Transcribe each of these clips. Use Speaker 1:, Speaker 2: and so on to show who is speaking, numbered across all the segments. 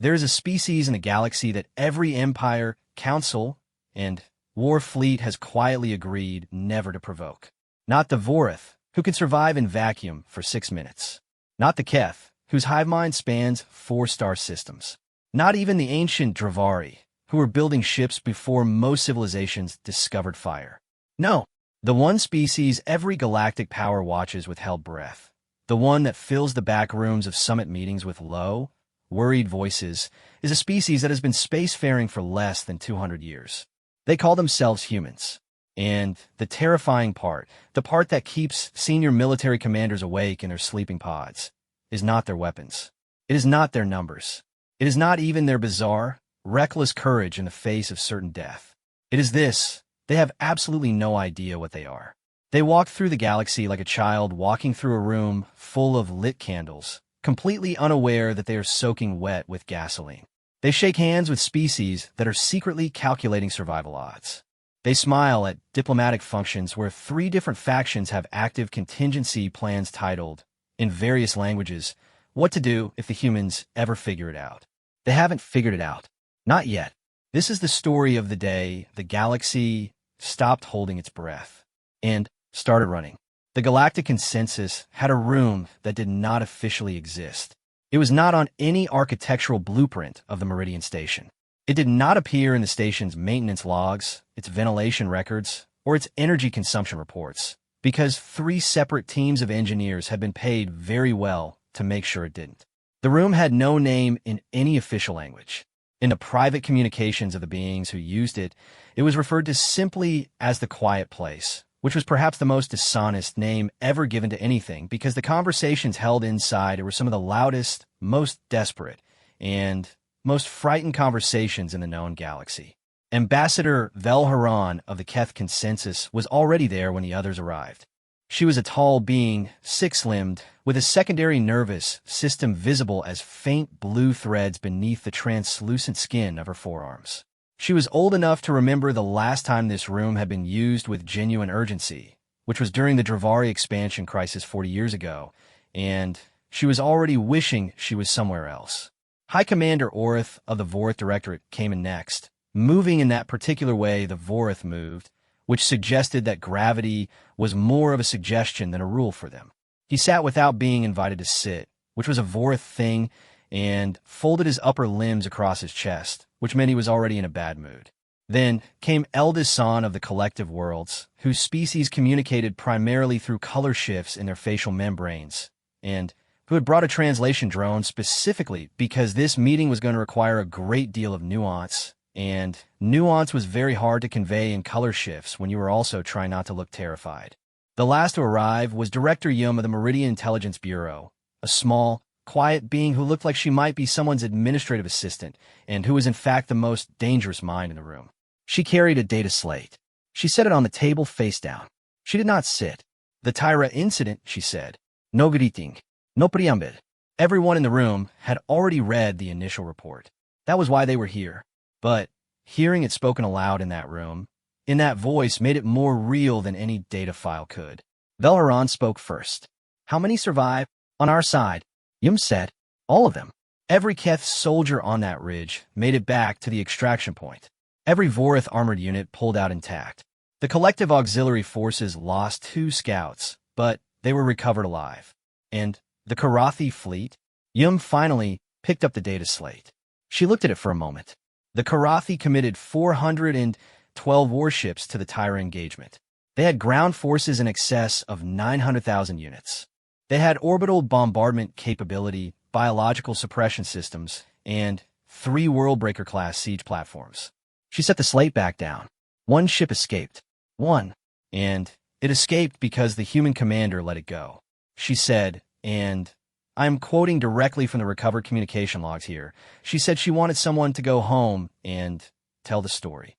Speaker 1: There is a species in the galaxy that every empire, council, and war fleet has quietly agreed never to provoke. Not the Vorith, who can survive in vacuum for 6 minutes. Not the Keth, whose hive mind spans 4-star systems. Not even the ancient Dravari, who were building ships before most civilizations discovered fire. No, the one species every galactic power watches with held breath. The one that fills the back rooms of summit meetings with low, worried voices, is a species that has been spacefaring for less than 200 years. They call themselves humans. And the terrifying part, the part that keeps senior military commanders awake in their sleeping pods, is not their weapons. It is not their numbers. It is not even their bizarre, reckless courage in the face of certain death. It is this: they have absolutely no idea what they are. They walk through the galaxy like a child walking through a room full of lit candles, completely unaware that they are soaking wet with gasoline. They shake hands with species that are secretly calculating survival odds. They smile at diplomatic functions where 3 different factions have active contingency plans titled, in various languages, what to do if the humans ever figure it out. They haven't figured it out. Not yet. This is the story of the day the galaxy stopped holding its breath and started running. The galactic consensus had a room that did not officially exist. It was not on any architectural blueprint of the Meridian Station. It did not appear in the station's maintenance logs, its ventilation records, or its energy consumption reports, because 3 separate teams of engineers had been paid very well to make sure it didn't. The room had no name in any official language. In the private communications of the beings who used it, it was referred to simply as the Quiet Place, which was perhaps the most dishonest name ever given to anything because the conversations held inside were some of the loudest, most desperate, and most frightened conversations in the known galaxy. Ambassador Velharan of the Keth Consensus was already there when the others arrived. She was a tall being, 6-limbed, with a secondary nervous system visible as faint blue threads beneath the translucent skin of her forearms. She was old enough to remember the last time this room had been used with genuine urgency, which was during the Dravari expansion crisis 40 years ago, and she was already wishing she was somewhere else. High Commander Orith of the Vorith Directorate came in next, moving in that particular way the Vorith moved, which suggested that gravity was more of a suggestion than a rule for them. He sat without being invited to sit, which was a Vorith thing, and folded his upper limbs across his chest, which meant he was already in a bad mood. Then came eldest son of the collective worlds, whose species communicated primarily through color shifts in their facial membranes, and who had brought a translation drone specifically because this meeting was going to require a great deal of nuance, and nuance was very hard to convey in color shifts when you were also trying not to look terrified. The last to arrive was Director Yum of the Meridian Intelligence Bureau, a small, quiet being who looked like she might be someone's administrative assistant, and who was in fact the most dangerous mind in the room. She carried a data slate. She set it on the table face down. She did not sit. The Tyra incident, she said. No greeting. No preamble. Everyone in the room had already read the initial report. That was why they were here. But hearing it spoken aloud in that room, in that voice, made it more real than any data file could. Velharan spoke first. How many survive? On our side, Yum said. All of them. Every Keth soldier on that ridge made it back to the extraction point. Every Vorith armored unit pulled out intact. The collective auxiliary forces lost 2 scouts, but they were recovered alive. And the Karathi fleet? Yum finally picked up the data slate. She looked at it for a moment. The Karathi committed 412 warships to the Tyra engagement. They had ground forces in excess of 900,000 units. They had orbital bombardment capability, biological suppression systems, and 3 Worldbreaker-class siege platforms. She set the slate back down. 1 ship escaped. 1. And it escaped because the human commander let it go. She said, and I'm quoting directly from the recovered communication logs here. She said she wanted someone to go home and tell the story.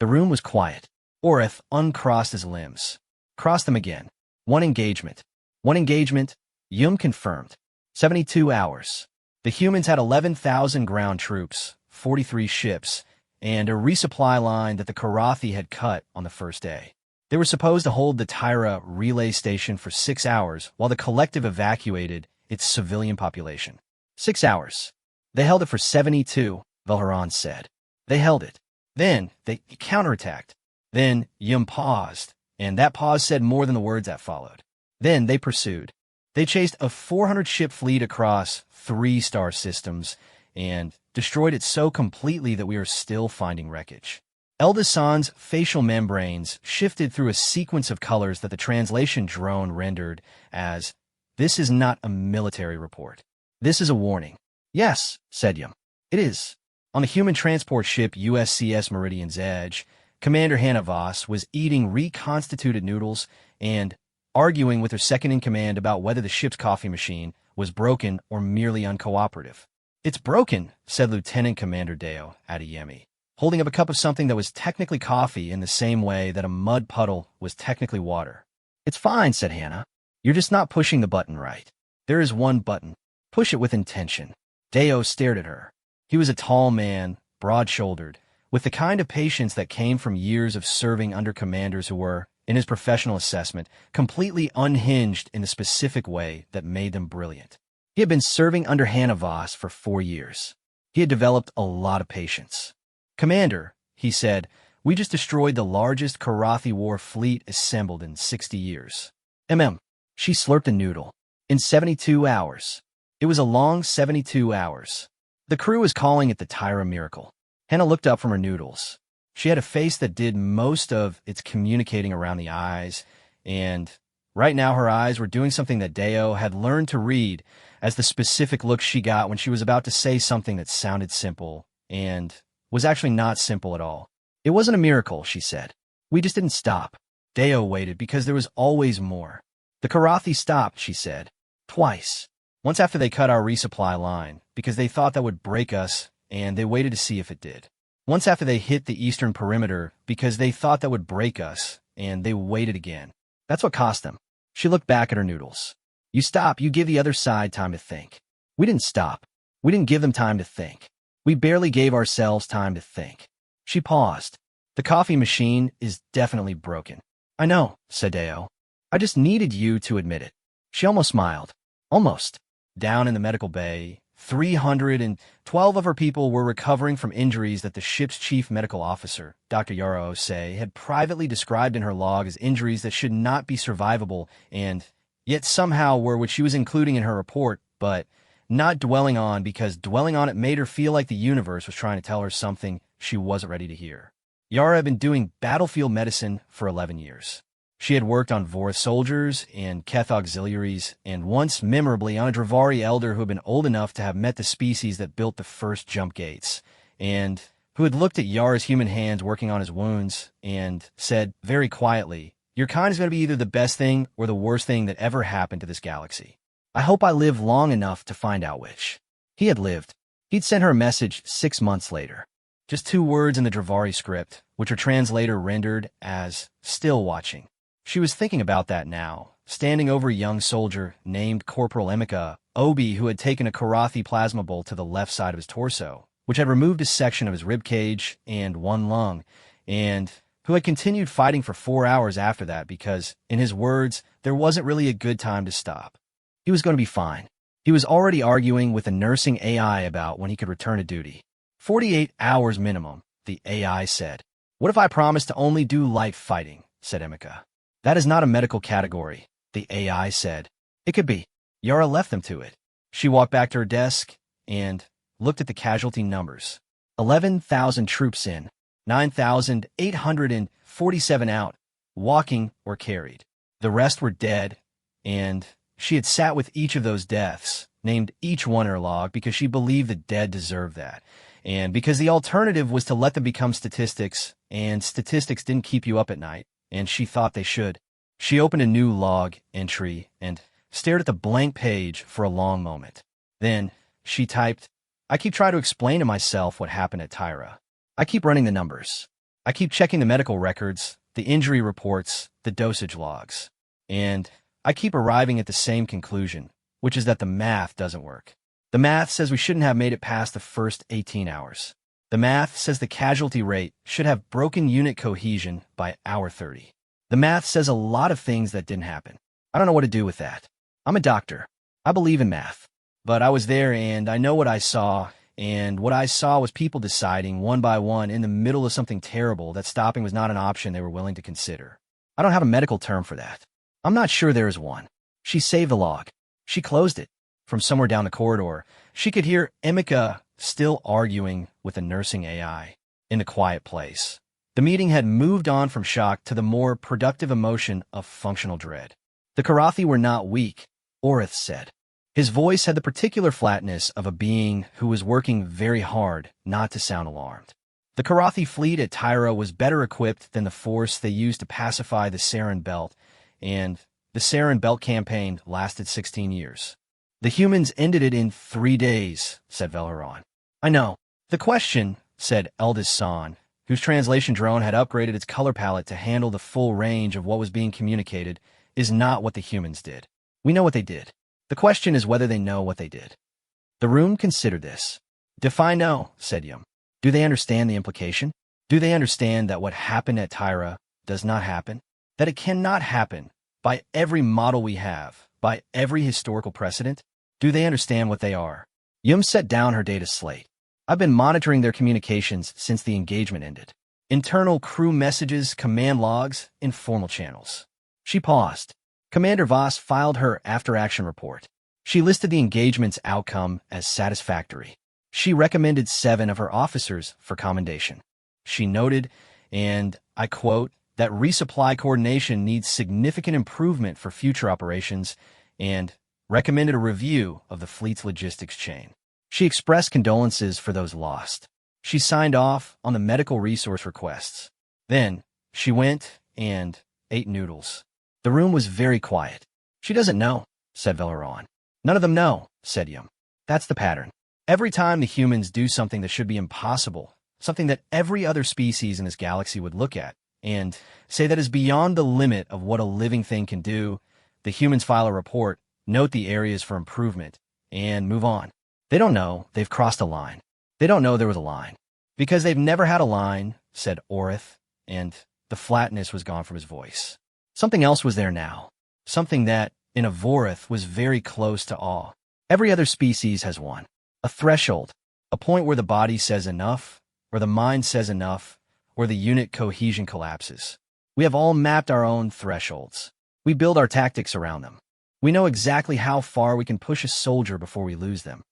Speaker 1: The room was quiet. Orith uncrossed his limbs. Crossed them again. 1 engagement. 1 engagement. Yum confirmed. 72 hours. The humans had 11,000 ground troops, 43 ships, and a resupply line that the Karathi had cut on the first day. They were supposed to hold the Tyra relay station for 6 hours while the collective evacuated its civilian population. 6 hours. They held it for 72, Valharan said. They held it. Then they counterattacked. Then Yum paused, and that pause said more than the words that followed. Then they pursued. They chased a 400-ship fleet across 3 star systems and destroyed it so completely that we are still finding wreckage. Eldasan's facial membranes shifted through a sequence of colors that the translation drone rendered as, "This is not a military report. This is a warning." "Yes," said Yum. "It is." On the human transport ship USCS Meridian's Edge, Commander Hannah Voss was eating reconstituted noodles and arguing with her second-in-command about whether the ship's coffee machine was broken or merely uncooperative. "It's broken," said Lieutenant Commander Deo Adeyemi, holding up a cup of something that was technically coffee in the same way that a mud puddle was technically water. "It's fine," said Hannah. "You're just not pushing the button right. There is one button. Push it with intention." Deo stared at her. He was a tall man, broad-shouldered, with the kind of patience that came from years of serving under commanders who were, in his professional assessment, completely unhinged in the specific way that made them brilliant. He had been serving under Hannah Voss for 4 years. He had developed a lot of patience. "Commander," he said, "we just destroyed the largest Karathi war fleet assembled in 60 years. She slurped a noodle. "In 72 hours. It was a long 72 hours. The crew was calling it the Tyra miracle." Hannah looked up from her noodles. She had a face that did most of its communicating around the eyes, and right now her eyes were doing something that Deo had learned to read as the specific look she got when she was about to say something that sounded simple and was actually not simple at all. "It wasn't a miracle," she said. "We just didn't stop." Deo waited because there was always more. "The Karathi stopped," she said. "Twice. Once after they cut our resupply line, because they thought that would break us, and they waited to see if it did. Once after they hit the eastern perimeter, because they thought that would break us, and they waited again. That's what cost them." She looked back at her noodles. "You stop, you give the other side time to think." "We didn't stop. We didn't give them time to think. We barely gave ourselves time to think." She paused. "The coffee machine is definitely broken." "I know," said Deo. "I just needed you to admit it." She almost smiled. Almost. Down in the medical bay, 312 of her people were recovering from injuries that the ship's chief medical officer, Dr. Yara Osei, had privately described in her log as injuries that should not be survivable and yet somehow were what she was including in her report, but not dwelling on because dwelling on it made her feel like the universe was trying to tell her something she wasn't ready to hear. Yara had been doing battlefield medicine for 11 years. She had worked on Vorith soldiers and Keth auxiliaries, and once memorably on a Dravari elder who had been old enough to have met the species that built the first jump gates, and who had looked at Yara's human hands working on his wounds and said very quietly, "Your kind is going to be either the best thing or the worst thing that ever happened to this galaxy. I hope I live long enough to find out which." He had lived. He'd sent her a message 6 months later. Just 2 words in the Dravari script, which her translator rendered as "still watching." She was thinking about that now, standing over a young soldier named Corporal Emeka Obi, who had taken a Karathi plasma bolt to the left side of his torso, which had removed a section of his rib cage and 1 lung, and who had continued fighting for 4 hours after that because, in his words, there wasn't really a good time to stop. He was going to be fine. He was already arguing with a nursing AI about when he could return to duty. 48 hours minimum, the AI said. "What if I promise to only do light fighting?" said Emeka. "That is not a medical category," the AI said. "It could be." Yara left them to it. She walked back to her desk and looked at the casualty numbers. 11,000 troops in, 9,847 out, walking or carried. The rest were dead, and she had sat with each of those deaths, named each one in her log because she believed the dead deserved that, and because the alternative was to let them become statistics, and statistics didn't keep you up at night. And she thought they should. She opened a new log entry and stared at the blank page for a long moment. Then she typed, "I keep trying to explain to myself what happened at Tyra. I keep running the numbers. I keep checking the medical records, the injury reports, the dosage logs. And I keep arriving at the same conclusion, which is that the math doesn't work. The math says we shouldn't have made it past the first 18 hours. The math says the casualty rate should have broken unit cohesion by hour 30. The math says a lot of things that didn't happen. I don't know what to do with that. I'm a doctor. I believe in math. But I was there and I know what I saw, and what I saw was people deciding, one by one, in the middle of something terrible, that stopping was not an option they were willing to consider. I don't have a medical term for that. I'm not sure there is one. She saved the log. She closed it. From somewhere down the corridor, she could hear Emika still arguing with the nursing AI in the quiet place. The meeting had moved on from shock to the more productive emotion of functional dread. The Karathi were not weak, Orith said. His voice had the particular flatness of a being who was working very hard not to sound alarmed. The Karathi fleet at Tyra was better equipped than the force they used to pacify the Sarin Belt, and the Sarin Belt campaign lasted 16 years. The humans ended it in 3 days, said Velaron. I know. The question, said eldest San, whose translation drone had upgraded its color palette to handle the full range of what was being communicated, is not what the humans did. We know what they did. The question is whether they know what they did. The room considered this. Define know, said Yum. Do they understand the implication? Do they understand that what happened at Tyra does not happen? That it cannot happen by every model we have, by every historical precedent? Do they understand what they are? Yum set down her data slate. I've been monitoring their communications since the engagement ended. Internal crew messages, command logs, informal channels. She paused. Commander Voss filed her after-action report. She listed the engagement's outcome as satisfactory. She recommended 7 of her officers for commendation. She noted, and I quote, that resupply coordination needs significant improvement for future operations, and recommended a review of the fleet's logistics chain. She expressed condolences for those lost. She signed off on the medical resource requests. Then, she went and ate noodles. The room was very quiet. She doesn't know, said Velaron. None of them know, said Yum. That's the pattern. Every time the humans do something that should be impossible, something that every other species in this galaxy would look at, and say that is beyond the limit of what a living thing can do, the humans file a report, note the areas for improvement, and move on. They don't know they've crossed a line. They don't know there was a line. Because they've never had a line, said Orith, and the flatness was gone from his voice. Something else was there now. Something that, in a Vorith, was very close to awe. Every other species has one. A threshold. A point where the body says enough, or the mind says enough, or the unit cohesion collapses. We have all mapped our own thresholds. We build our tactics around them. We know exactly how far we can push a soldier before we lose them.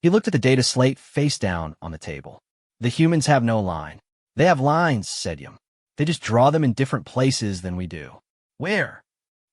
Speaker 1: He looked at the data slate face down on the table. The humans have no line. They have lines, said Yum. They just draw them in different places than we do. Where?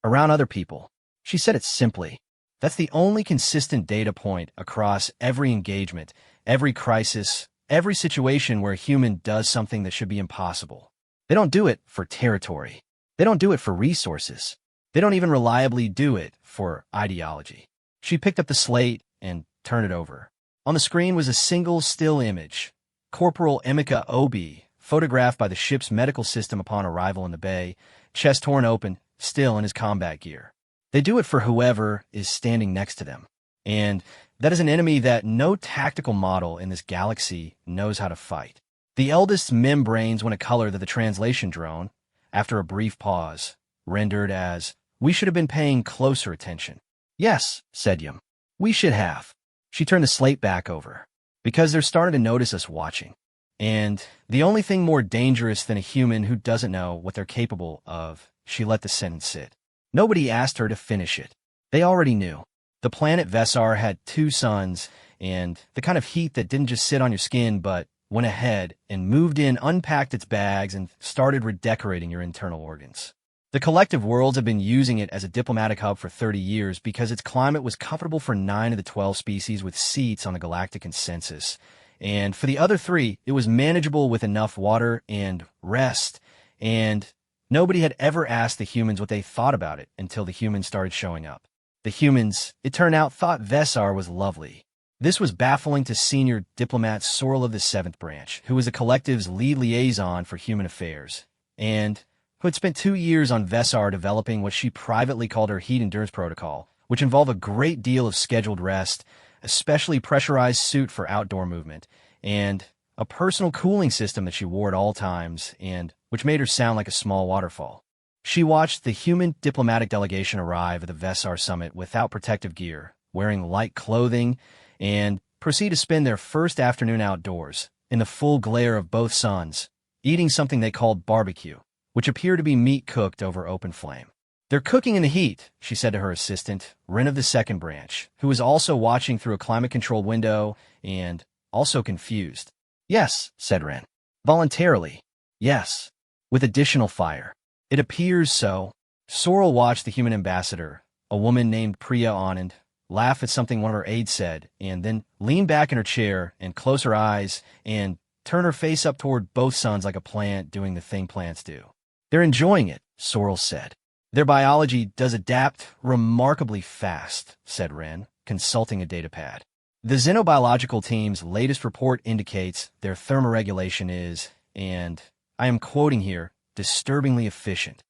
Speaker 1: Around other people. She said it simply. That's the only consistent data point across every engagement, every crisis, every situation where a human does something that should be impossible. They don't do it for territory. They don't do it for resources. They don't even reliably do it for ideology. She picked up the slate and turned it over. On the screen was a single still image. Corporal Emika Obi, photographed by the ship's medical system upon arrival in the bay, chest torn open, still in his combat gear. They do it for whoever is standing next to them. And that is an enemy that no tactical model in this galaxy knows how to fight. The eldest's membranes went a color that the translation drone, after a brief pause, rendered as, "We should have been paying closer attention." Yes, said Yum. We should have. She turned the slate back over. Because they're starting to notice us watching. And the only thing more dangerous than a human who doesn't know what they're capable of, she let the sentence sit. Nobody asked her to finish it. They already knew. The planet Vessar had 2 suns, and the kind of heat that didn't just sit on your skin but went ahead and moved in, unpacked its bags, and started redecorating your internal organs. The collective worlds have been using it as a diplomatic hub for 30 years because its climate was comfortable for 9 of the 12 species with seats on the galactic consensus. And for the other 3, it was manageable with enough water and rest, and nobody had ever asked the humans what they thought about it until the humans started showing up. The humans, it turned out, thought Vessar was lovely. This was baffling to senior diplomat Sorrel of the 7th Branch, who was the collective's lead liaison for human affairs, and who had spent 2 years on Vessar developing what she privately called her heat endurance protocol, which involved a great deal of scheduled rest, a specially pressurized suit for outdoor movement, and a personal cooling system that she wore at all times, and which made her sound like a small waterfall. She watched the human diplomatic delegation arrive at the Vessar summit without protective gear, wearing light clothing, and proceed to spend their first afternoon outdoors, in the full glare of both suns, eating something they called barbecue, which appeared to be meat cooked over open flame. "They're cooking in the heat," she said to her assistant, Wren of the second branch, who was also watching through a climate-controlled window and also confused. "Yes," said Wren. "Voluntarily. Yes. With additional fire. It appears so." Sorrel watched the human ambassador, a woman named Priya Anand, laugh at something one of her aides said, and then lean back in her chair and close her eyes and turn her face up toward both suns like a plant doing the thing plants do. "They're enjoying it," Sorrel said. "Their biology does adapt remarkably fast," said Wren, consulting a datapad. "The xenobiological team's latest report indicates their thermoregulation is, and I am quoting here, disturbingly efficient.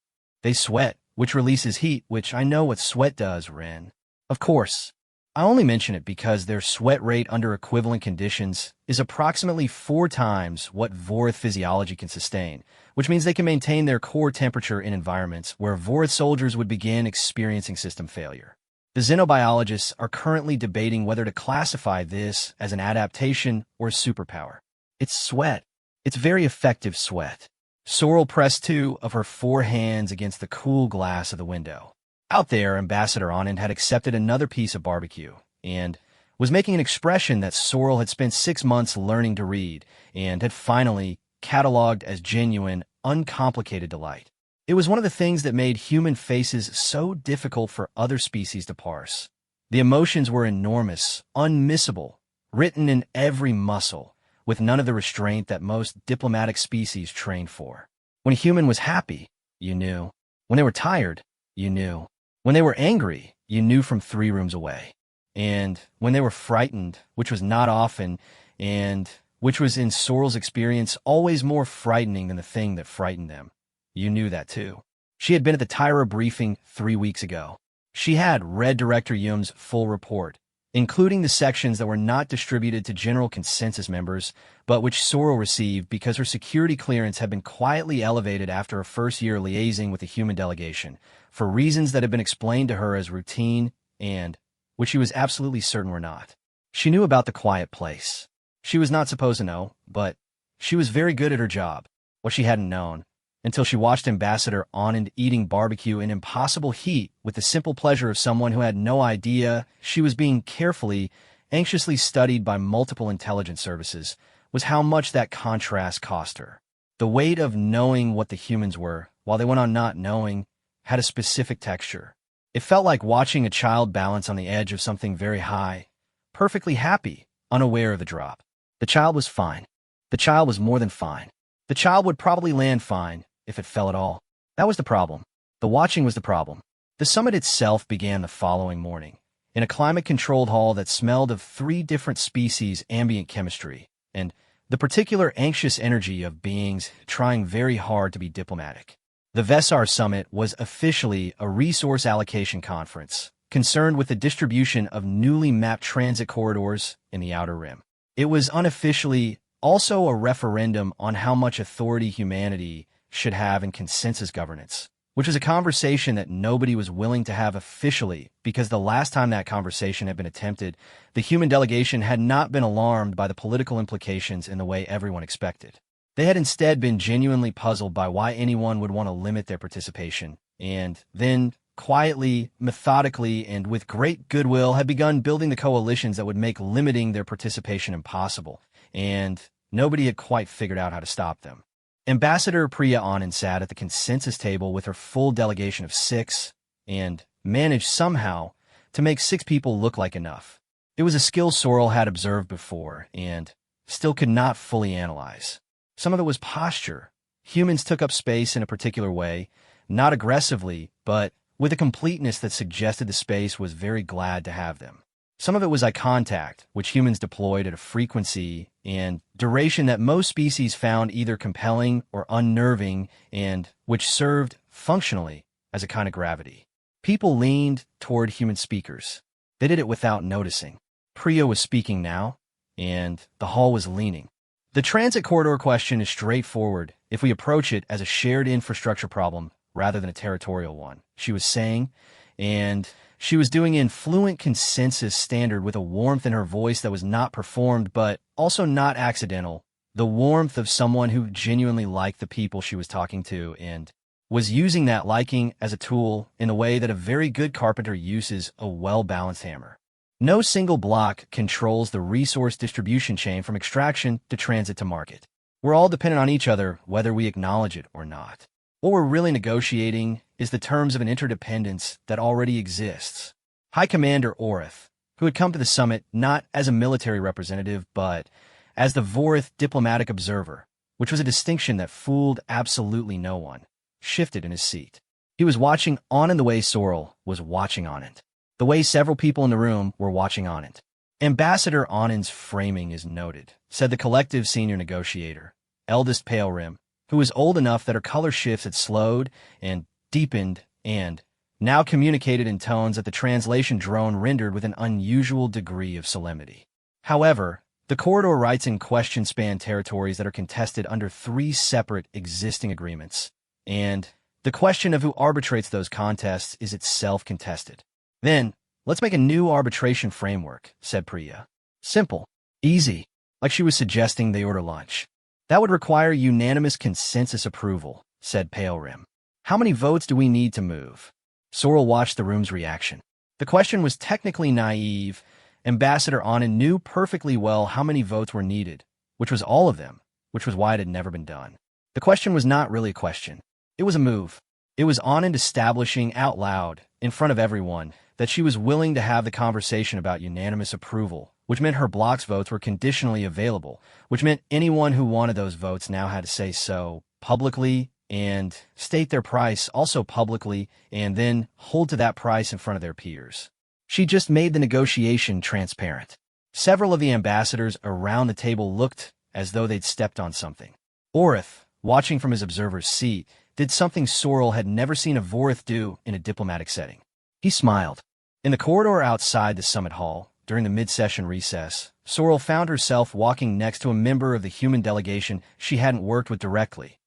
Speaker 1: They sweat, which releases heat, which I know what sweat does, Wren. Of course. I only mention it because their sweat rate under equivalent conditions is approximately 4 times what Vorath physiology can sustain, which means they can maintain their core temperature in environments where Vorath soldiers would begin experiencing system failure. The xenobiologists are currently debating whether to classify this as an adaptation or a superpower. It's sweat. It's very effective sweat." Sorrel pressed 2 of her 4 hands against the cool glass of the window. Out there, Ambassador Anand had accepted another piece of barbecue and was making an expression that Sorrel had spent 6 months learning to read and had finally cataloged as genuine, uncomplicated delight. It was one of the things that made human faces so difficult for other species to parse. The emotions were enormous, unmissable, written in every muscle, with none of the restraint that most diplomatic species train for. When a human was happy, you knew. When they were tired, you knew. When they were angry, you knew from 3 rooms away. And when they were frightened, which was not often, and which was in Sorrel's experience always more frightening than the thing that frightened them, you knew that too. She had been at the Tyra briefing 3 weeks ago. She had read Director Yum's full report, including the sections that were not distributed to general consensus members, but which Sorrel received because her security clearance had been quietly elevated after her first year liaising with the human delegation, for reasons that had been explained to her as routine and which she was absolutely certain were not. She knew about the quiet place. She was not supposed to know, but she was very good at her job, what she hadn't known, until she watched Ambassador Anand eating barbecue in impossible heat with the simple pleasure of someone who had no idea she was being carefully, anxiously studied by multiple intelligence services, was how much that contrast cost her. The weight of knowing what the humans were, while they went on not knowing, had a specific texture. It felt like watching a child balance on the edge of something very high, perfectly happy, unaware of the drop. The child was fine. The child was more than fine. The child would probably land fine, if it fell at all. That was the problem. The watching was the problem. The summit itself began the following morning, in a climate-controlled hall that smelled of 3 different species' ambient chemistry, and the particular anxious energy of beings trying very hard to be diplomatic. The Vesar Summit was officially a resource allocation conference, concerned with the distribution of newly mapped transit corridors in the Outer Rim. It was unofficially also a referendum on how much authority humanity should have in consensus governance, which was a conversation that nobody was willing to have officially because the last time that conversation had been attempted, the human delegation had not been alarmed by the political implications in the way everyone expected. They had instead been genuinely puzzled by why anyone would want to limit their participation, and then, quietly, methodically, and with great goodwill, had begun building the coalitions that would make limiting their participation impossible, and nobody had quite figured out how to stop them. Ambassador Priya Anand sat at the consensus table with her full delegation of 6, and managed somehow to make 6 people look like enough. It was a skill Sorrel had observed before, and still could not fully analyze. Some of it was posture. Humans took up space in a particular way, not aggressively, but with a completeness that suggested the space was very glad to have them. Some of it was eye contact, which humans deployed at a frequency and duration that most species found either compelling or unnerving, and which served, functionally, as a kind of gravity. People leaned toward human speakers. They did it without noticing. Priya was speaking now, and the hall was leaning. The transit corridor question is straightforward if we approach it as a shared infrastructure problem rather than a territorial one, she was saying, and She was doing in fluent consensus standard with a warmth in her voice that was not performed, but also not accidental. The warmth of someone who genuinely liked the people she was talking to and was using that liking as a tool in the way that a very good carpenter uses a well-balanced hammer. No single block controls the resource distribution chain from extraction to transit to market. We're all dependent on each other, whether we acknowledge it or not. What we're really negotiating is the terms of an interdependence that already exists. High Commander Orcs, who had come to the summit not as a military representative, but as the Vorith diplomatic observer, which was a distinction that fooled absolutely no one, shifted in his seat. He was watching Anand the way Sorrel was watching Anand, the way several people in the room were watching Anand. Ambassador Anand's framing is noted, said the collective senior negotiator, eldest Pale Rim, who was old enough that her color shifts had slowed and deepened and now communicated in tones that the translation drone rendered with an unusual degree of solemnity. However, the corridor rights in question span territories that are contested under 3 separate existing agreements, and the question of who arbitrates those contests is itself contested. Then, let's make a new arbitration framework, said Priya. Simple, easy, like she was suggesting they order lunch. That would require unanimous consensus approval, said Pale Rim. How many votes do we need to move? Sorrel watched the room's reaction. The question was technically naive. Ambassador Anand knew perfectly well how many votes were needed, which was all of them, which was why it had never been done. The question was not really a question. It was a move. It was Anand establishing out loud, in front of everyone, that she was willing to have the conversation about unanimous approval, which meant her block's votes were conditionally available, which meant anyone who wanted those votes now had to say so publicly and state their price also publicly and then hold to that price in front of their peers. She just made the negotiation transparent. Several of the ambassadors around the table looked as though they'd stepped on something. Orcs, watching from his observer's seat, did something Sorrel had never seen a Vorith do in a diplomatic setting. He smiled. In the corridor outside the summit hall, during the mid-session recess, Sorrel found herself walking next to a member of the human delegation she hadn't worked with directly,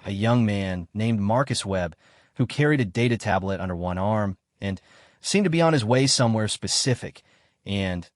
Speaker 1: a young man named Marcus Webb, who carried a data tablet under one arm and seemed to be on his way somewhere specific and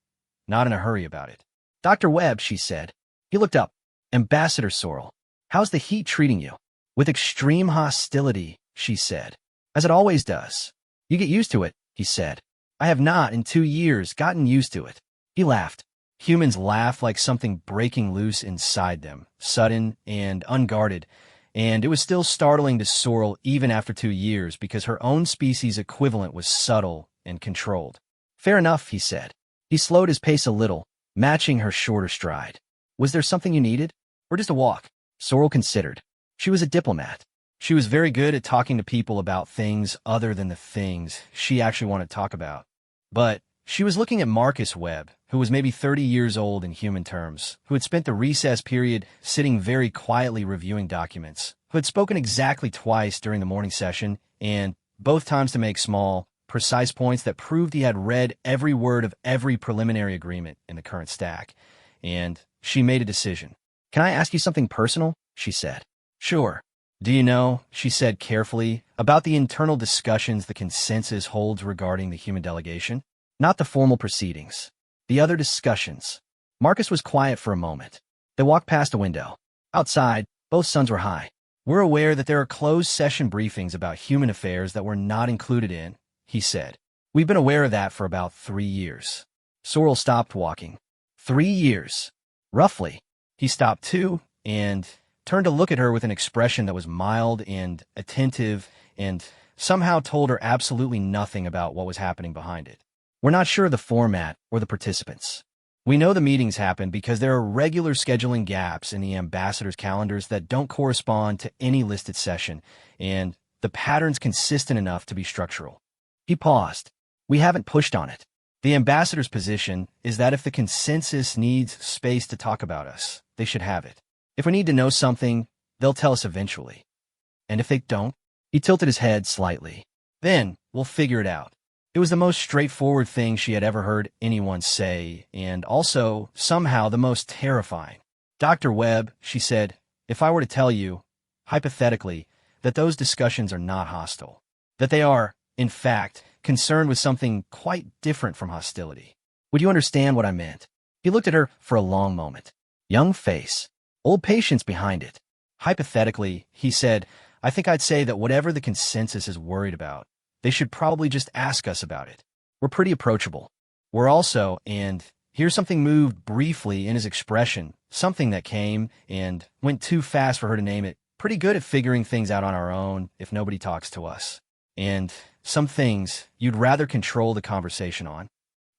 Speaker 1: not in a hurry about it. Dr. Webb, she said. He looked up. Ambassador Sorrel, how's the heat treating you? With extreme hostility, she said. As it always does. You get used to it, he said. I have not, in 2 years, gotten used to it. He laughed. Humans laugh like something breaking loose inside them, sudden and unguarded, and it was still startling to Sorrel even after 2 years because her own species' equivalent was subtle and controlled. Fair enough, he said. He slowed his pace a little, matching her shorter stride. Was there something you needed? Or just a walk? Sorrel considered. She was a diplomat. She was very good at talking to people about things other than the things she actually wanted to talk about. But she was looking at Marcus Webb, who was maybe 30 years old in human terms, who had spent the recess period sitting very quietly reviewing documents, who had spoken exactly twice during the morning session, and both times to make small, precise points that proved he had read every word of every preliminary agreement in the current stack. And she made a decision. Can I ask you something personal? She said. Sure. Do you know, she said carefully, about the internal discussions the consensus holds regarding the human delegation? Not the formal proceedings. The other discussions. Marcus was quiet for a moment. They walked past a window. Outside, both suns were high. We're aware that there are closed session briefings about human affairs that we're not included in, he said. We've been aware of that for about 3 years. Sorrel stopped walking. 3 years. Roughly. He stopped too, and turned to look at her with an expression that was mild and attentive and somehow told her absolutely nothing about what was happening behind it. We're not sure of the format or the participants. We know the meetings happen because there are regular scheduling gaps in the ambassadors' calendars that don't correspond to any listed session, and the pattern's consistent enough to be structural. He paused. We haven't pushed on it. The ambassador's position is that if the consensus needs space to talk about us, they should have it. If we need to know something, they'll tell us eventually. And if they don't, he tilted his head slightly. Then we'll figure it out. It was the most straightforward thing she had ever heard anyone say, and also, somehow, the most terrifying. Dr. Webb, she said, if I were to tell you, hypothetically, that those discussions are not hostile, that they are, in fact, concerned with something quite different from hostility. Would you understand what I meant? He looked at her for a long moment. Young face, old patience behind it. Hypothetically, he said, I think I'd say that whatever the consensus is worried about, they should probably just ask us about it. We're pretty approachable. We're also, and here's something moved briefly in his expression, something that came and went too fast for her to name it, pretty good at figuring things out on our own if nobody talks to us. And some things you'd rather control the conversation on.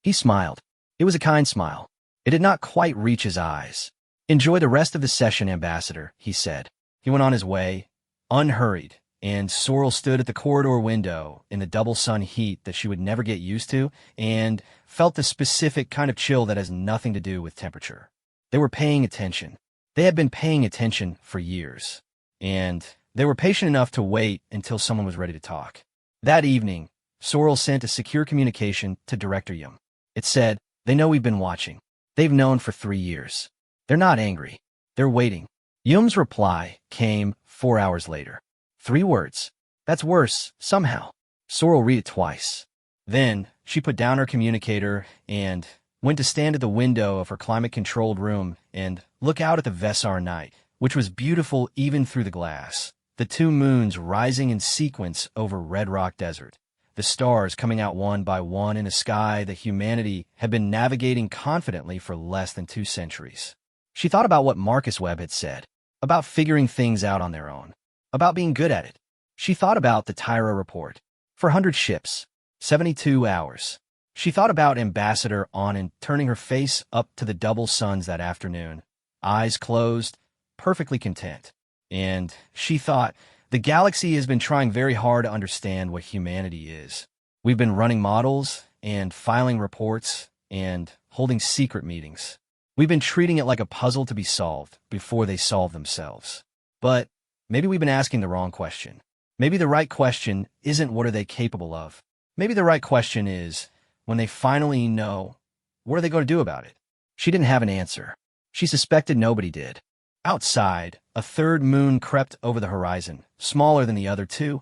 Speaker 1: He smiled. It was a kind smile. It did not quite reach his eyes. Enjoy the rest of the session, Ambassador, he said. He went on his way, unhurried, and Sorrel stood at the corridor window in the double sun heat that she would never get used to and felt the specific kind of chill that has nothing to do with temperature. They were paying attention. They had been paying attention for years, and they were patient enough to wait until someone was ready to talk. That evening, Sorrel sent a secure communication to Director Yum. It said, they know we've been watching. They've known for 3 years. They're not angry. They're waiting. Yum's reply came 4 hours later. 3 words. That's worse, somehow. Sorrel read it twice. Then she put down her communicator and went to stand at the window of her climate-controlled room and look out at the Vesar night, which was beautiful even through the glass. The 2 moons rising in sequence over Red Rock Desert. The stars coming out one by one in a sky that humanity had been navigating confidently for less than 2 centuries. She thought about what Marcus Webb had said, about figuring things out on their own, about being good at it. She thought about the Tyra report. 400 ships, 72 hours. She thought about Ambassador Anand turning her face up to the double suns that afternoon, eyes closed, perfectly content. And she thought, the galaxy has been trying very hard to understand what humanity is. We've been running models and filing reports and holding secret meetings. We've been treating it like a puzzle to be solved before they solve themselves. But maybe we've been asking the wrong question. Maybe the right question isn't what are they capable of. Maybe the right question is, when they finally know, what are they going to do about it? She didn't have an answer. She suspected nobody did. Outside, a 3rd moon crept over the horizon, smaller than the other 2,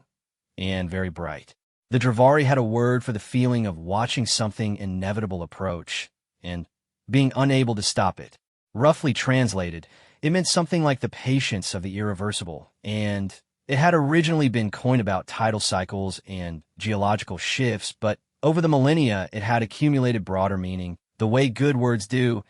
Speaker 1: and very bright. The Dravari had a word for the feeling of watching something inevitable approach, and being unable to stop it. Roughly translated, it meant something like the patience of the irreversible, and it had originally been coined about tidal cycles and geological shifts, but over the millennia, it had accumulated broader meaning, the way good words do,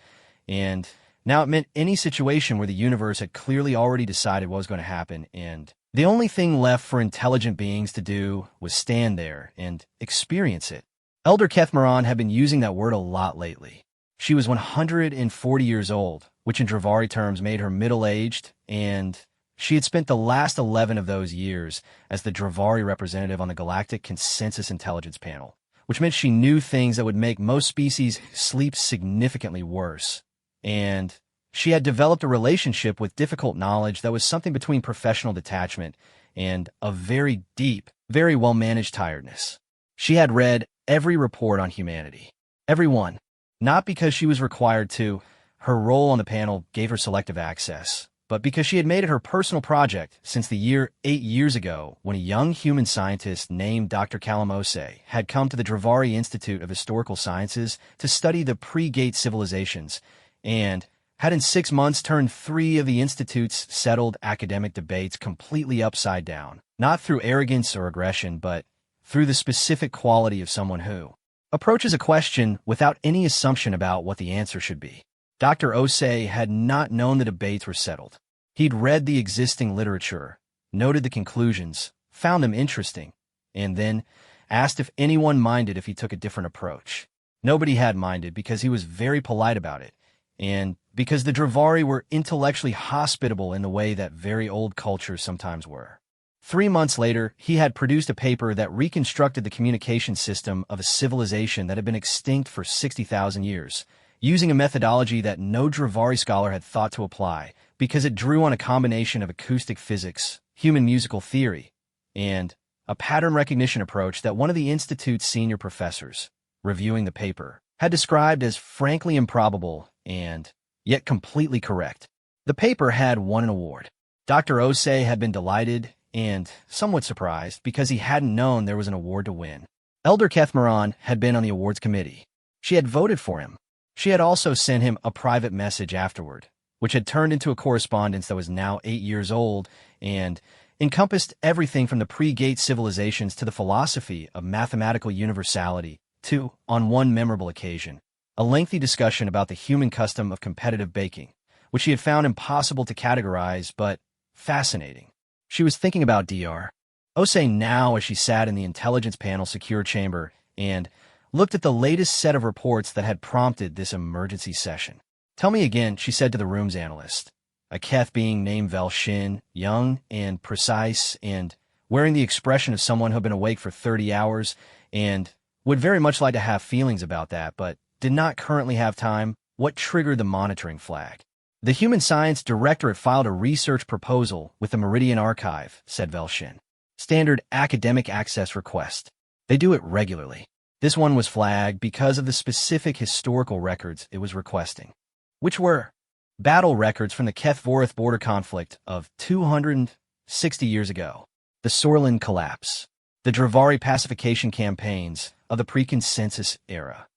Speaker 1: and now it meant any situation where the universe had clearly already decided what was going to happen, and the only thing left for intelligent beings to do was stand there and experience it. Elder Kethmaran had been using that word a lot lately. She was 140 years old, which in Dravari terms made her middle-aged, and she had spent the last 11 of those years as the Dravari representative on the Galactic Consensus Intelligence Panel, which meant she knew things that would make most species sleep significantly worse. And she had developed a relationship with difficult knowledge that was something between professional detachment and a very deep, very well-managed tiredness. She had read every report on humanity. Every one. Not because she was required to. Her role on the panel gave her selective access, but because she had made it her personal project since the year 8 years ago when a young human scientist named Dr. Kalamose had come to the Dravari Institute of Historical Sciences to study the pre-Gate civilizations, and had in 6 months turned 3 of the Institute's settled academic debates completely upside down, not through arrogance or aggression, but through the specific quality of someone who approaches a question without any assumption about what the answer should be. Dr. Osei had not known the debates were settled. He'd read the existing literature, noted the conclusions, found them interesting, and then asked if anyone minded if he took a different approach. Nobody had minded because he was very polite about it, and because the Dravari were intellectually hospitable in the way that very old cultures sometimes were. 3 months later, he had produced a paper that reconstructed the communication system of a civilization that had been extinct for 60,000 years, using a methodology that no Dravari scholar had thought to apply because it drew on a combination of acoustic physics, human musical theory, and a pattern recognition approach that one of the Institute's senior professors, reviewing the paper, had described as frankly improbable and yet completely correct. The paper had won an award. Dr. Osei had been delighted and somewhat surprised because he hadn't known there was an award to win. Elder Kethmaron had been on the awards committee. She had voted for him. She had also sent him a private message afterward, which had turned into a correspondence that was now 8 years old and encompassed everything from the pre-Gate civilizations to the philosophy of mathematical universality to, on one memorable occasion, a lengthy discussion about the human custom of competitive baking, which she had found impossible to categorize but fascinating. She was thinking about Dr. Ose now as she sat in the intelligence panel secure chamber and looked at the latest set of reports that had prompted this emergency session. "Tell me again," she said to the room's analyst, a Keth being named Velshin, young and precise and wearing the expression of someone who had been awake for 30 hours and would very much like to have feelings about that, but did not currently have time. What triggered the monitoring flag? "The Human Science Directorate filed a research proposal with the Meridian Archive," said Velshin. "Standard academic access request. They do it regularly. This one was flagged because of the specific historical records it was requesting, which were battle records from the Keth-Vorith border conflict of 260 years ago, the Sorlin collapse, the Dravari pacification campaigns of the pre-consensus era,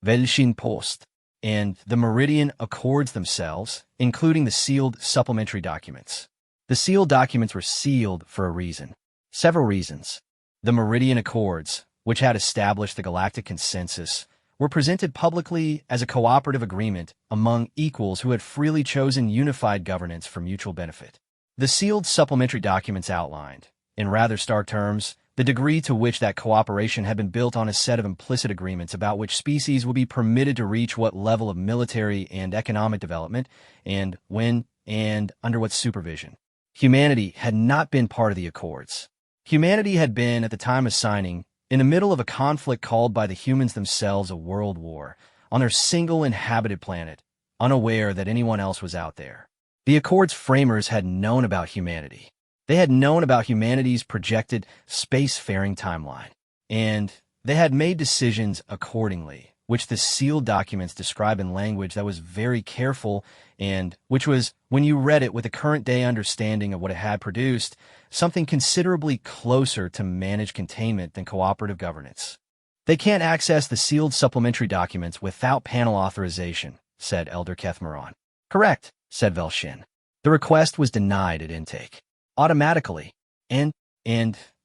Speaker 1: Velshin Post, and the Meridian Accords themselves, including the sealed supplementary documents. The sealed documents were sealed for a reason. Several reasons. The Meridian Accords, which had established the galactic consensus, were presented publicly as a cooperative agreement among equals who had freely chosen unified governance for mutual benefit. The sealed supplementary documents outlined, in rather stark terms, the degree to which that cooperation had been built on a set of implicit agreements about which species would be permitted to reach what level of military and economic development, and when, and under what supervision. Humanity had not been part of the Accords. Humanity had been, at the time of signing, in the middle of a conflict called by the humans themselves a world war, on their single inhabited planet, unaware that anyone else was out there. The Accord's framers had known about humanity. They had known about humanity's projected spacefaring timeline, and they had made decisions accordingly, which the sealed documents describe in language that was very careful and which was, when you read it with a current-day understanding of what it had produced, something considerably closer to managed containment than cooperative governance. "They can't access the sealed supplementary documents without panel authorization," said Elder Kethmaron. "Correct," said Velshin. "The request was denied at intake. Automatically. And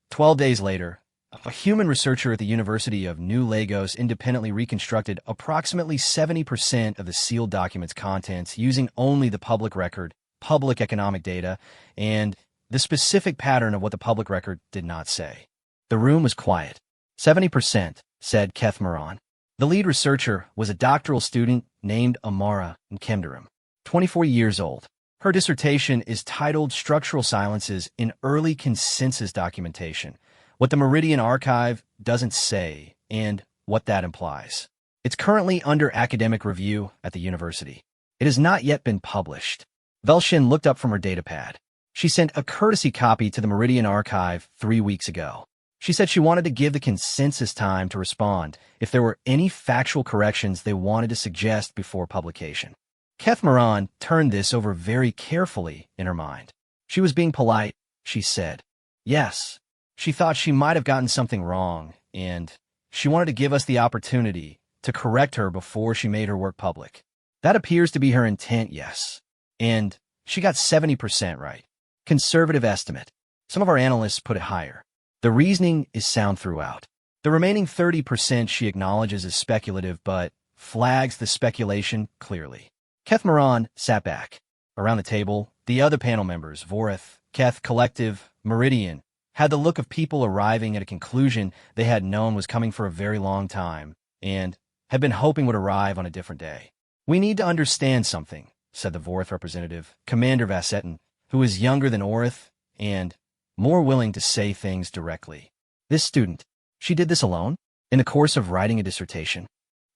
Speaker 1: 12 days later, a human researcher at the University of New Lagos independently reconstructed approximately 70% of the sealed documents' contents using only the public record, public economic data, and the specific pattern of what the public record did not say." The room was quiet. 70%, said Kethmaron. The lead researcher was a doctoral student named Amara Nkemdarim, 24 years old. Her dissertation is titled Structural Silences in Early Consensus Documentation, What the Meridian Archive Doesn't Say, and What That Implies. It's currently under academic review at the university. It has not yet been published. Velshin looked up from her datapad. She sent a courtesy copy to the Meridian Archive 3 weeks ago. She said she wanted to give the consensus time to respond if there were any factual corrections they wanted to suggest before publication. Kethmaron turned this over very carefully in her mind. She was being polite, she said. Yes, she thought she might have gotten something wrong, and she wanted to give us the opportunity to correct her before she made her work public. That appears to be her intent, yes. And she got 70% right. Conservative estimate. Some of our analysts put it higher. The reasoning is sound throughout. The remaining 30% she acknowledges as speculative but flags the speculation clearly. Kethmaron sat back. Around the table, the other panel members, Vorith, Keth Collective, Meridian, had the look of people arriving at a conclusion they had known was coming for a very long time and had been hoping would arrive on a different day. "We need to understand something," said the Vorith representative, Commander Vasseton, who was younger than Orith and more willing to say things directly. "This student, she did this alone? In the course of writing a dissertation?